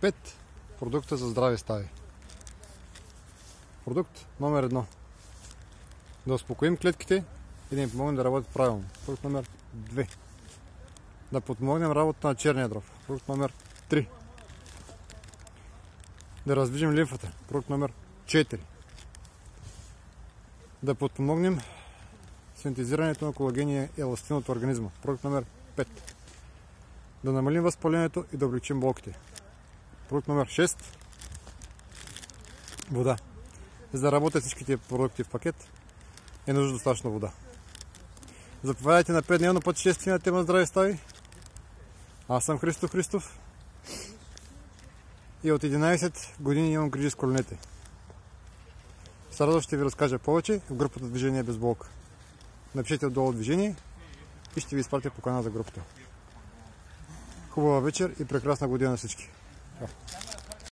5 продукта за здрави стаи. Продукт номер 1. Да успокоим клетките и да им помогнем да работят правилно. Продукт номер 2. Да подпомогнем работата на черния дров. Продукт номер 3. Да раздвижим лимфата. Продукт номер 4. Да подпомогнем синтезирането на колаген и еластин от организма. Продукт номер 5. Да намалим възпалението и да облегчим болките. Продукт номер 6. Вода. За да работят всичките продукти в пакет е нужда достатъчно вода. Заповядайте на 5-дневно пътешествие на тема здрави стаи. Аз съм Христо Христов и от 11 години имам грижи с коленете. С радост ще ви разкажа повече в групата Движение без болка. Напишете отдолу движение и ще ви изпратя покана за групата. Хубава вечер и прекрасна година на всички!